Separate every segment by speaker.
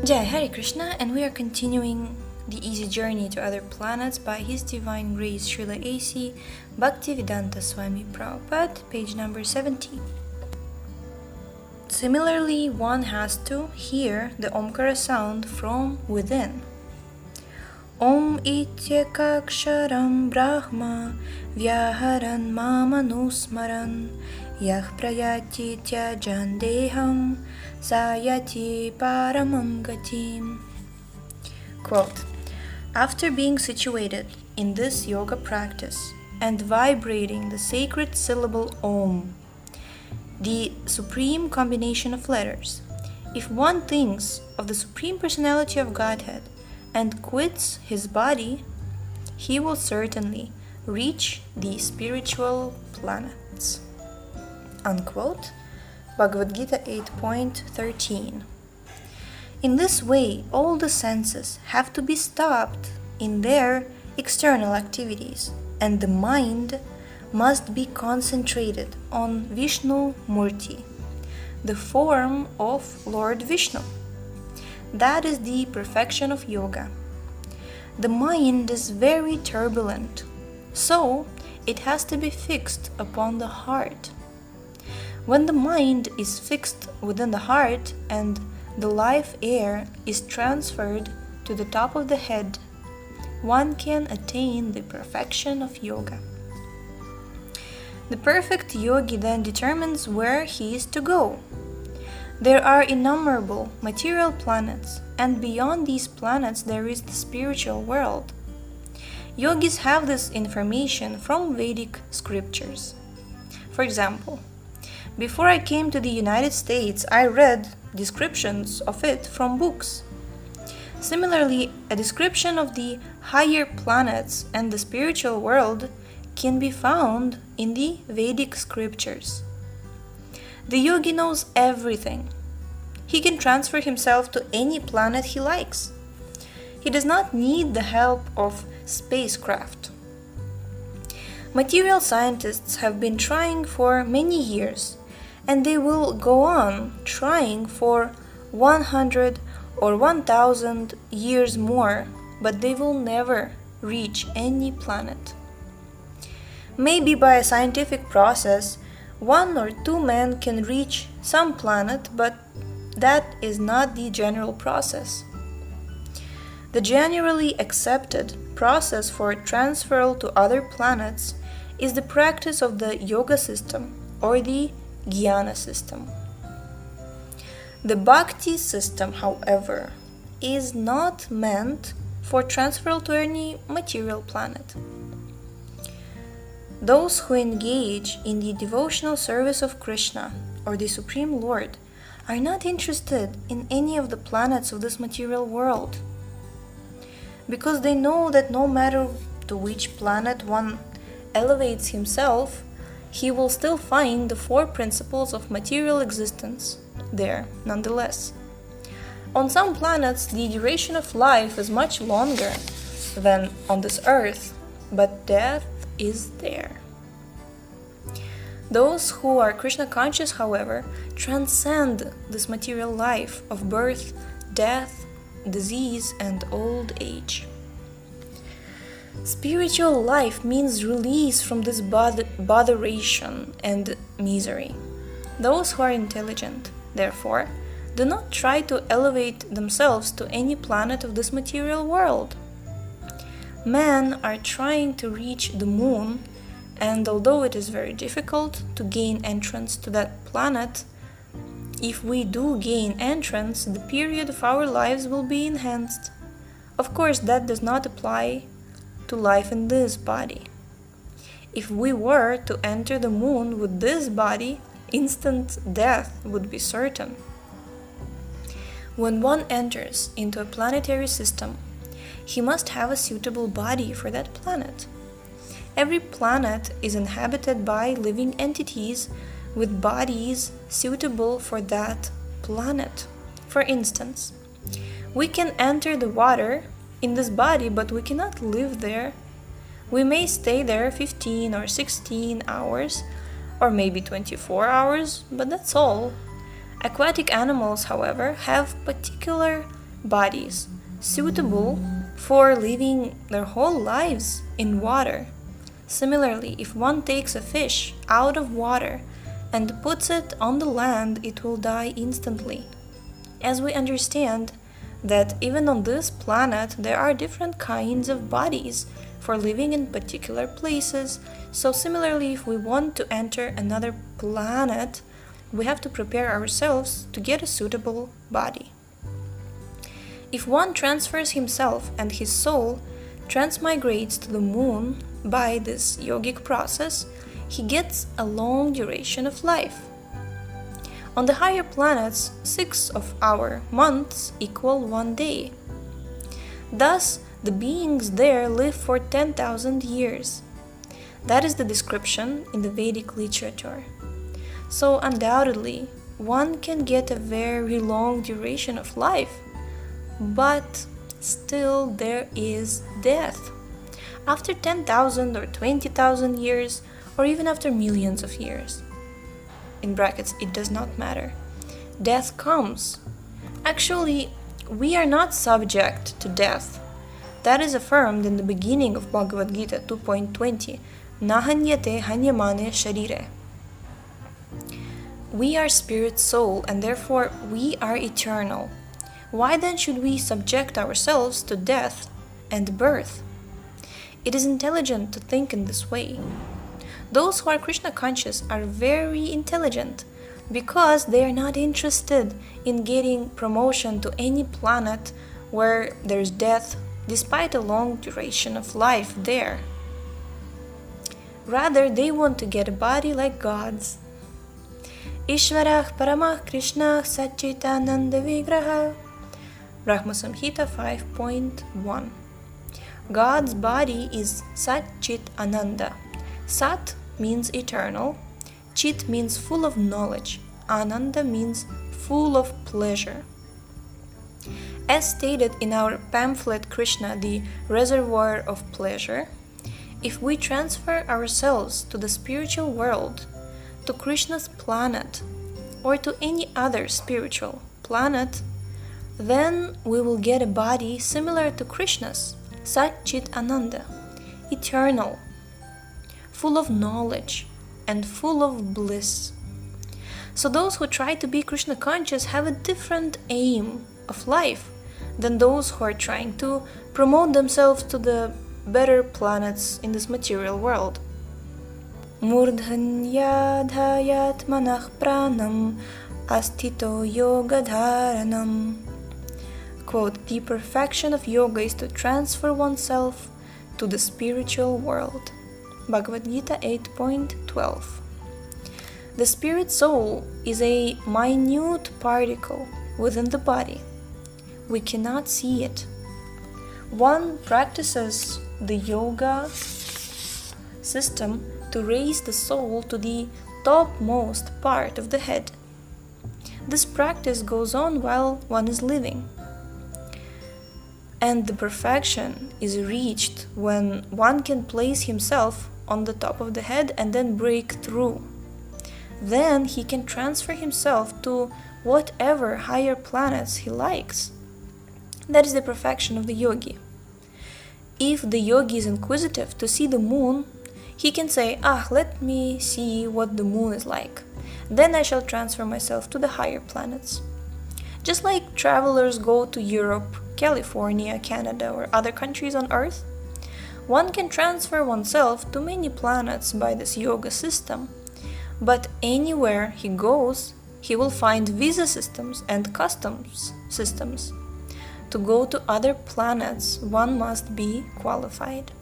Speaker 1: Jai Hare Krishna, and we are continuing the easy journey to other planets by His Divine Grace Srila A.C. Bhaktivedanta Swami Prabhupada, page number 17. Similarly, one has to hear the Omkara sound from within. Om ityekaksharam brahma vyaharan mamanusmaran yah prayati tyajan deham sayati paramam gatim. Quote, after being situated in this yoga practice and vibrating the sacred syllable Om, the supreme combination of letters, if one thinks of the Supreme Personality of Godhead and quits his body, he will certainly reach the spiritual planets. Unquote. Bhagavad Gita 8.13. In this way, all the senses have to be stopped in their external activities, and the mind must be concentrated on Vishnu Murti, the form of Lord Vishnu. That is the perfection of yoga. The mind is very turbulent, so it has to be fixed upon the heart. When the mind is fixed within the heart and the life air is transferred to the top of the head, one can attain the perfection of yoga. The perfect yogi then determines where he is to go. There are innumerable material planets, and beyond these planets there is the spiritual world. Yogis have this information from Vedic scriptures. For example, before I came to the United States, I read descriptions of it from books. Similarly, a description of the higher planets and the spiritual world can be found in the Vedic scriptures. The yogi knows everything. He can transfer himself to any planet he likes. He does not need the help of spacecraft. Material scientists have been trying for many years, and they will go on trying for 100 or 1,000 years more, but they will never reach any planet. Maybe by a scientific process, 1 or 2 men can reach some planet, but that is not the general process. The generally accepted process for transfer to other planets is the practice of the yoga system or the jnana system. The bhakti system, however, is not meant for transfer to any material planet. Those who engage in the devotional service of Krishna or the Supreme Lord are not interested in any of the planets of this material world, because they know that no matter to which planet one elevates himself, he will still find the 4 principles of material existence there nonetheless. On some planets, the duration of life is much longer than on this earth, but death is there. Those who are Krishna conscious, however, transcend this material life of birth, death, disease, and old age. Spiritual life means release from this botheration and misery. Those who are intelligent, therefore, do not try to elevate themselves to any planet of this material world. Men are trying to reach the moon, and although it is very difficult to gain entrance to that planet, if we do gain entrance, the period of our lives will be enhanced. Of course, that does not apply to life in this body. If we were to enter the moon with this body, instant death would be certain. When one enters into a planetary system, he must have a suitable body for that planet. Every planet is inhabited by living entities with bodies suitable for that planet. For instance, we can enter the water in this body, but we cannot live there. We may stay there 15 or 16 hours, or maybe 24 hours, but that's all. Aquatic animals, however, have particular bodies suitable for living their whole lives in water. Similarly, if one takes a fish out of water and puts it on the land, it will die instantly. As we understand that even on this planet there are different kinds of bodies for living in particular places, so similarly, if we want to enter another planet, we have to prepare ourselves to get a suitable body. If one transfers himself and his soul transmigrates to the moon by this yogic process, he gets a long duration of life. On the higher planets, 6 of our months equal 1 day. Thus, the beings there live for 10,000 years. That is the description in the Vedic literature. So undoubtedly, one can get a very long duration of life, but still there is death. After 10,000 or 20,000 years, or even after millions of years. In brackets, it does not matter. Death comes. Actually, we are not subject to death. That is affirmed in the beginning of Bhagavad Gita 2.20, Nahanyate hanyamane sharire. We are spirit soul, and therefore we are eternal. Why then should we subject ourselves to death and birth? It is intelligent to think in this way. Those who are Krishna conscious are very intelligent because they are not interested in getting promotion to any planet where there's death despite a long duration of life there. Rather, they want to get a body like God's. Ishvarah Paramah Krishna Satchitananda Vigraha, Brahma Samhita 5.1. God's body is Sat Chit Ananda. Sat means eternal, Chit means full of knowledge, Ananda means full of pleasure. As stated in our pamphlet Krishna, the Reservoir of Pleasure, if we transfer ourselves to the spiritual world, to Krishna's planet, or to any other spiritual planet, then we will get a body similar to Krishna's, Sat Chit Ananda, eternal, full of knowledge and full of bliss. So those who try to be Krishna conscious have a different aim of life than those who are trying to promote themselves to the better planets in this material world. Murdhanyadhayat manah pranam astito yoga dharanam. Quote, the perfection of yoga is to transfer oneself to the spiritual world. Bhagavad Gita 8.12. The spirit soul is a minute particle within the body. We cannot see it. One practices the yoga system to raise the soul to the topmost part of the head. This practice goes on while one is living. And the perfection is reached when one can place himself on the top of the head and then break through. Then he can transfer himself to whatever higher planets he likes. That is the perfection of the yogi. If the yogi is inquisitive to see the moon, he can say, let me see what the moon is like. Then I shall transfer myself to the higher planets. Just like travelers go to Europe, California, Canada, or other countries on Earth, one can transfer oneself to many planets by this yoga system. But anywhere he goes, he will find visa systems and customs systems. To go to other planets, one must be qualified.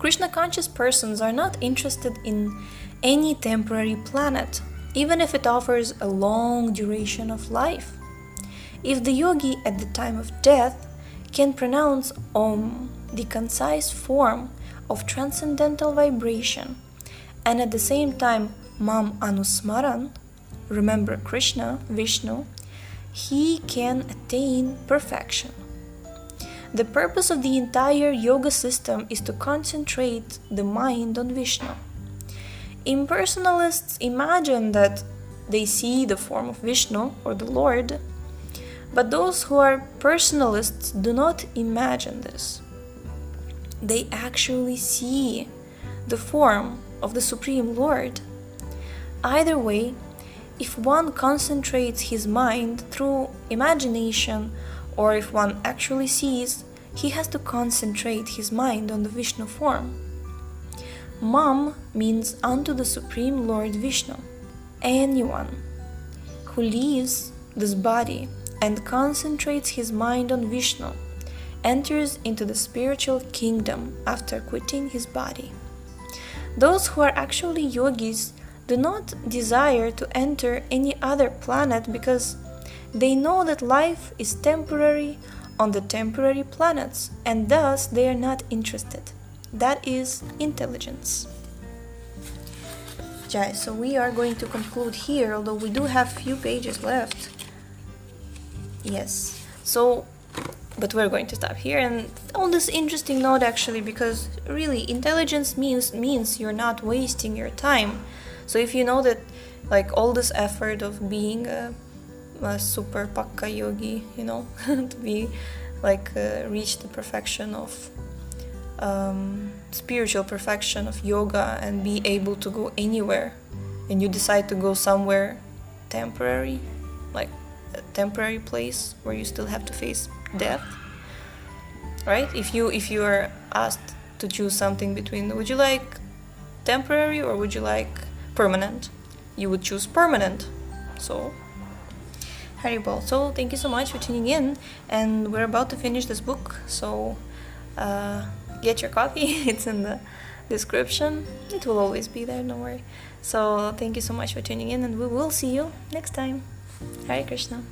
Speaker 1: Krishna-conscious persons are not interested in any temporary planet, even if it offers a long duration of life. If the yogi at the time of death can pronounce Om, the concise form of transcendental vibration, and at the same time Mam Anusmaran, remember Krishna, Vishnu, he can attain perfection. The purpose of the entire yoga system is to concentrate the mind on Vishnu. Impersonalists imagine that they see the form of Vishnu or the Lord, But those who are personalists do not imagine this. They actually see the form of the Supreme Lord. Either way, if one concentrates his mind through imagination, or if one actually sees, he has to concentrate his mind on the Vishnu form. Mam means unto the Supreme Lord Vishnu. Anyone who leaves this body and concentrates his mind on Vishnu enters into the spiritual kingdom after quitting his body. Those who are actually yogis do not desire to enter any other planet because they know that life is temporary on the temporary planets, and thus they are not interested. That is intelligence. Jai, so we are going to conclude here, although we do have few pages left. Yes, so, but we're going to stop here. And on this interesting note, actually, because really intelligence means you're not wasting your time. So if you know that like all this effort of being a super pakka yogi, you know, to be like reach the perfection of spiritual perfection of yoga and be able to go anywhere, and you decide to go somewhere temporary, like a temporary place where you still have to face death, right? If you are asked to choose something between, would you like temporary or would you like permanent, you would choose permanent. So Haribol. So thank you so much for tuning in, and we're about to finish this book, so get your copy. It's in the description. It will always be there, don't worry. So thank you so much for tuning in, and we will see you next time. Hare Krishna.